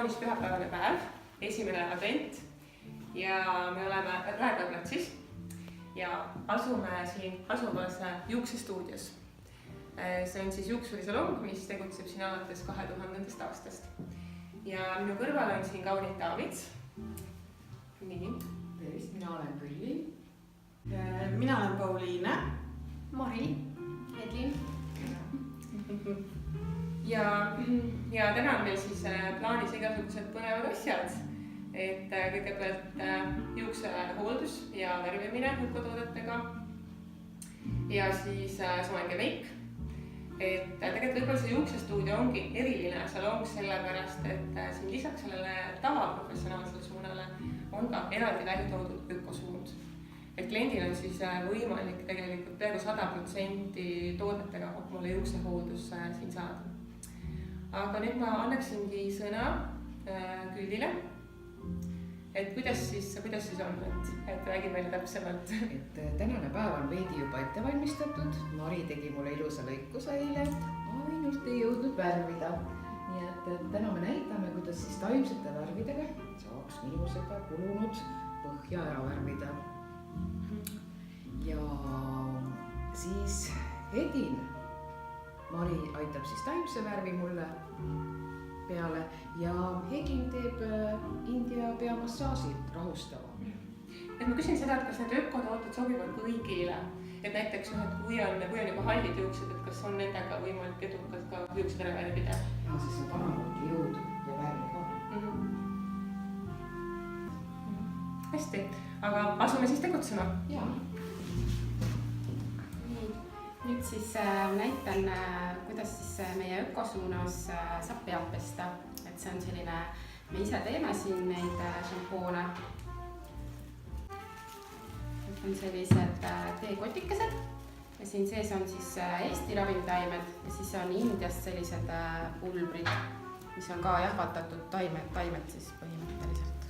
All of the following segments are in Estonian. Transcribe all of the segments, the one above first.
kaunis pühapäevane päev, esimene advent ja me oleme Raekoja platsis ja asume siin asuvas juuksestuudios. See on siis juuksurisalong, mis tegutseb siin alates 2000. aastast. Ja minu kõrval on siin kaunid daamid. Nii. Tervist, mina olen Külli. Mina olen Pauliine. Mari. Edlin. Ja täna on meil siis plaanis igasugused põnevad asjad. Et kõigepealt juuksehooldus ja värvimine ökotoodetega. Ja siis soenge meik. Et tegelikult võib-olla see juuksestuudio ongi eriline salong sellepärast, et siin lisaks sellele tavaprofessionaalsele suunale on ka eraldi välja toodud ökosuund. Et kliendil on siis võimalik tegelikult peaaegu 100% toodetega mulle juuksehooldus siin saada. Aga nüüd ma annaksingi sõna Küllile. Et kuidas siis on, et räägi meile täpsemalt. Et tänane päev on veidi juba ette valmistatud. Mari tegi mulle ilusa lõikuse eile. Ainult ei jõudnud värvida. Nii et täna me näitame, kuidas siis taimsete värvidega saaks minu seda kulunud põhja ära värvida. Ja siis Edin. Mari aitab siis taimse värvi mulle peale ja Hegin teeb India peamassaaži rahustava. Et ma küsin seda, et kas need ökotooted sobivad kõigile? Et näiteks, kui on juba hallid juuksed, et kas on nendega võimalik edukalt ka juuksedele värvida? Ja siis on panemadki jõud ja värvi ka. Hästi, aga asume siis tegutsema. Jaa. Nüüd siis näitan, kuidas siis meie ökosuunas saab pead pesta. Et see on selline, me ise teeme siin neid šampoone. Need on sellised teekotikesed ja siin sees on siis Eesti ravimtaimed ja siis on Indiast sellised pulbrid, mis on ka jahvatatud taimed siis põhimõtteliselt.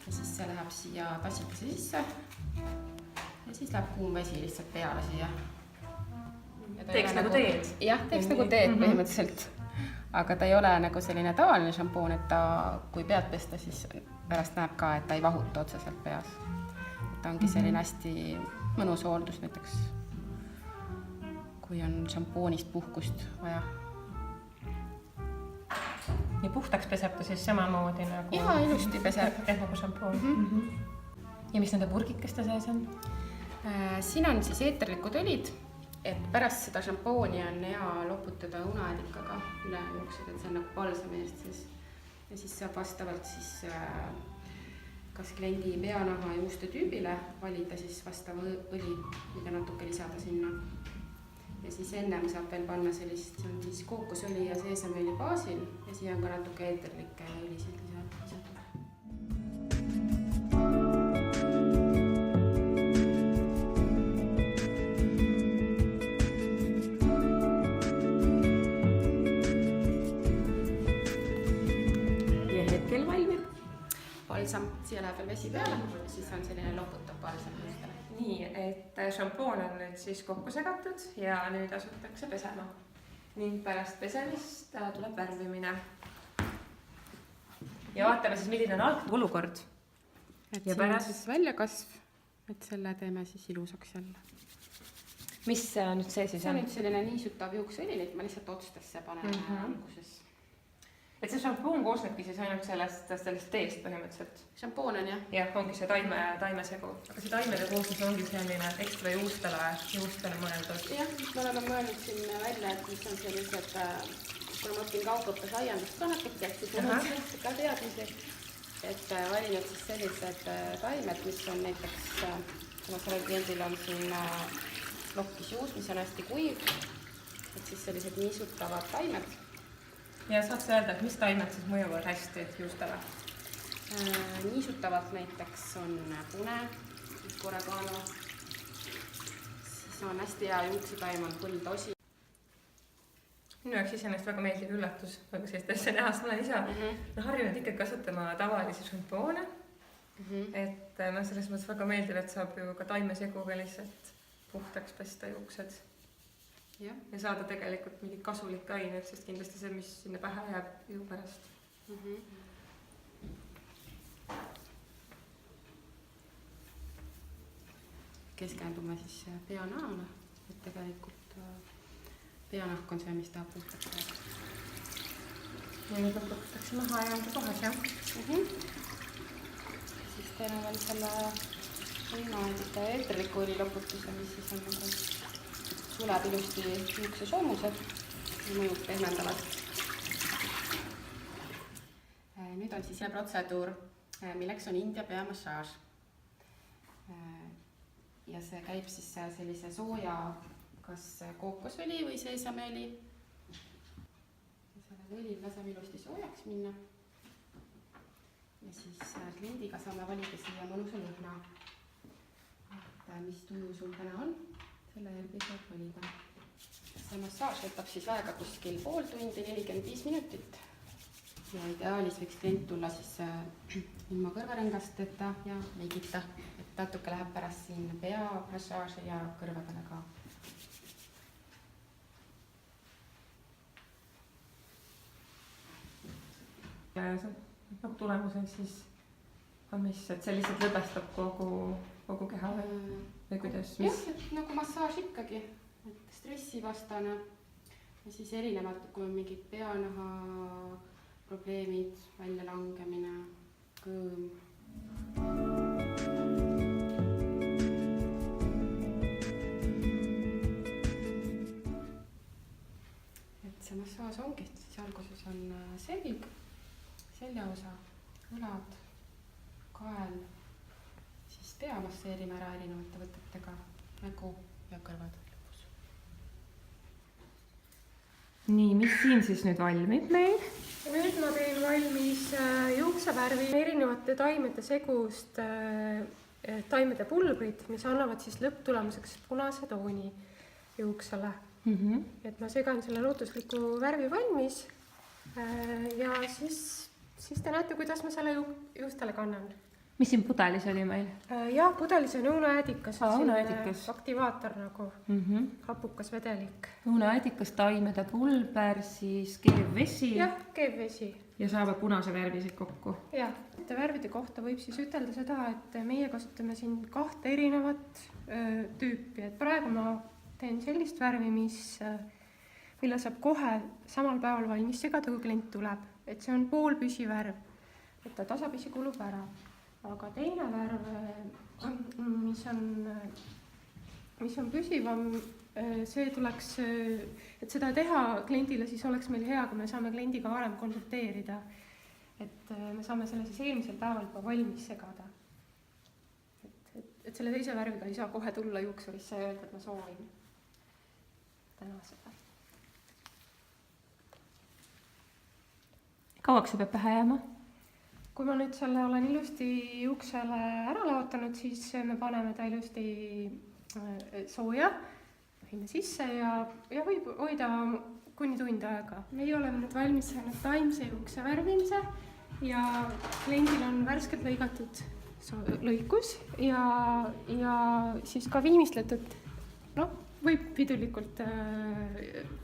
Ja siis see läheb siia tassikese sisse. Ja siis läheb kuum vesi lihtsalt peale siia. Teeks nagu teed? Jah, teeks nagu teed põhimõtteliselt. Aga ta ei ole nagu selline tavaline šampoon, et ta, kui pead pesta, siis pärast näeb ka, et ta ei vahuta otseselt peas. Ta ongi selline hästi mõnus hooldus näiteks, kui on šampoonist puhkust vaja. Ja puhtaks peseb ta siis samamoodi nagu... Jaa, ilusti peseb. Nagu šampoon. Ja mis nende purgikeste sees on? Siin on siis eeterlikud õlid, et pärast seda šampooni on hea loputada unaellikaga üle juuksed, et see on nagu palsami eest siis. Ja siis saab vastavalt siis kas kliendi peanaha ja juuste tüübile valida siis vastava õli, mida natuke lisada sinna. Ja siis ennem saab veel panna sellist, see on siis kookosõli ja seesamõli baasil ja siia on ka natuke eeterlikke õlisid lisatud. Balsam, siia läheb veel vesi peale, siis on selline loputav balsam. Nii, et šampoon on nüüd siis kokku segatud ja nüüd asutakse pesema. Ning pärast pesemist tuleb värvimine. Ja vaatame siis, milline on algne olukord. Et siin on siis väljakasv, et selle teeme siis ilusaks jälle. Mis nüüd see siis on? See on nüüd selline niisutav juuksõli, et ma lihtsalt otstesse panen alguses. Et see šampoon koosnebki siis ainult sellest teest põhimõtteliselt? Šampoon on, jah. Jah, ongi see taimesegu. Aga see taimede koosnes ongi selline ekstra juustele mõeldud. Jah, me oleme mõelnud siin välja, et mis on sellised, kuna ma õpin kaugõppes aiandust ka natuke, siis ma mõtlen ka teadmisi, et valinud siis sellised taimed, mis on näiteks, kuna sellel kliendil on siin lokkisjuus, mis on hästi kuiv, et siis sellised niisutavad taimed. Ja saad sa öelda, et mis taimed siis mõjuvad hästi juustele? Niisutavalt näiteks on pune, oregano, siis on hästi hea juuksetaim on põldosi. Minu jaoks iseenesest väga meeldib üllatus, aga sellist asja näha, sest ma olen ise harjunud ikkagi kasutama tavalisi šampoone. Et selles mõttes väga meeldib, et saab ju ka taimeseguga lihtsalt puhtaks pesta juuksed. Ja saada tegelikult mingid kasulikke ained, sest kindlasti see, mis sinna pähe jääb ju pärast keskendume siis peanahale, et tegelikult peanahk on see, mis tahab puhtaks saada. ja nüüd lõpetatakse maha ja ongi kohas, jah? Siis teeme veel selle unaedika ja eeterliku õli loputuse, mis siis on nagu suleb ilusti juuksesoomused ja mõjub pehmendavalt. Nüüd on siis protseduur, milleks on India peamassaaž. Ja see käib siis sellise sooja kas kookosõli või seesameõli. Sellel õlil laseme ilusti soojaks minna. Ja siis kliendiga saame valida siia mõnusa lõhna. Et mis tuju sul täna on, selle järgi saab valida. See massaaž võtab siis aega kuskil pool tundi, 45 minutit. Ja ideaalis võiks klient tulla siis ilma kõrvarõngasteta ja meigita. Et natuke läheb pärast siin pea massaaži ja kõrvadele ka. Ja tulemusel siis on mis, et see lihtsalt lõdvestab kogu keha või kuidas? Jah, nagu massaaž ikkagi, et stressivastane ja siis erinevalt, kui on mingid peanaha probleemid, väljalangemine, kõõm. Et see massaaž ongi, siis alguses on selg, seljaosa, õlad, kael, siis pea masseerime ära erinevate võtetega, nägu ja kõrvad lõpus. Nii, mis siin siis nüüd valmib meil? Nüüd ma teen valmis juuksevärvi erinevate taimede segust taimede pulbrid, mis annavad siis lõpptulemuseks punase tooni juuksele. Et ma segan selle lootusliku värvi valmis ja siis te näete, kuidas ma selle juustele kannan. Mis siin pudelis oli meil? Jah, pudelis on õunaädikas, õunaädikas. aktivaator nagu hapukas vedelik. Õunaädikas, taimede pulber, siis keevvesi. Jah, keevvesi. Ja saavad punase värvisid kokku. Jah, värvide kohta võib siis ütelda seda, et meie kasutame siin 2 erinevat tüüpi. Et praegu ma teen sellist värvi, mille saab kohe samal päeval valmis segada, kui klient tuleb. Et see on poolpüsivärv, et ta tasapisi kulub ära. Aga teine värv, mis on püsivam, see tuleks, et seda teha kliendile, siis oleks meil hea, kui me saame kliendiga varem konsulteerida. Et me saame selle siis eelmisel päeval juba valmis segada. Et selle teise värviga ei saa kohe tulla juuksurisse ja öelda, et ma soovin täna seda. Kauaks see peab pähe jääma? Kui ma nüüd selle olen ilusti juuksele ära laotanud, siis me paneme ta ilusti sooja, võime sisse ja võib hoida kuni tund aega. Meie oleme nüüd valmis saanud taimse juukse värvimise ja kliendil on värskelt lõigatud lõikus ja siis ka viimistletud, võib pidulikult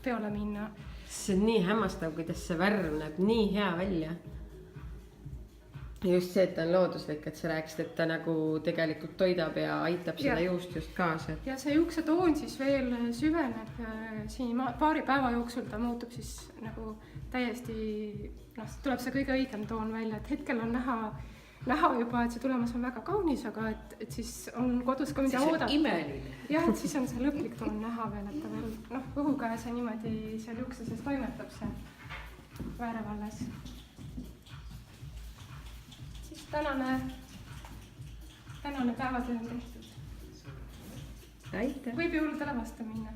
peole minna. See on nii hämmastav, kuidas see värv näeb nii hea välja. Just see, et ta on looduslik, et sa rääkisid, et ta nagu tegelikult toidab ja aitab seda juust just kaasa. Ja see juukse toon siis veel süveneb siin paari päeva jooksul, ta muutub siis nagu täiesti, tuleb see kõige õigem toon välja, et hetkel on näha juba, et see tulemus on väga kaunis, aga et siis on kodus ka mida oodata. See on imeline. Jah, et siis on see lõplik toon näha veel, et ta veel õhukäes ja niimoodi seal juukse sees toimetab see värv alles. Tänane päevatöö on tehtud. Aitäh. Võib juurdele vastu minna.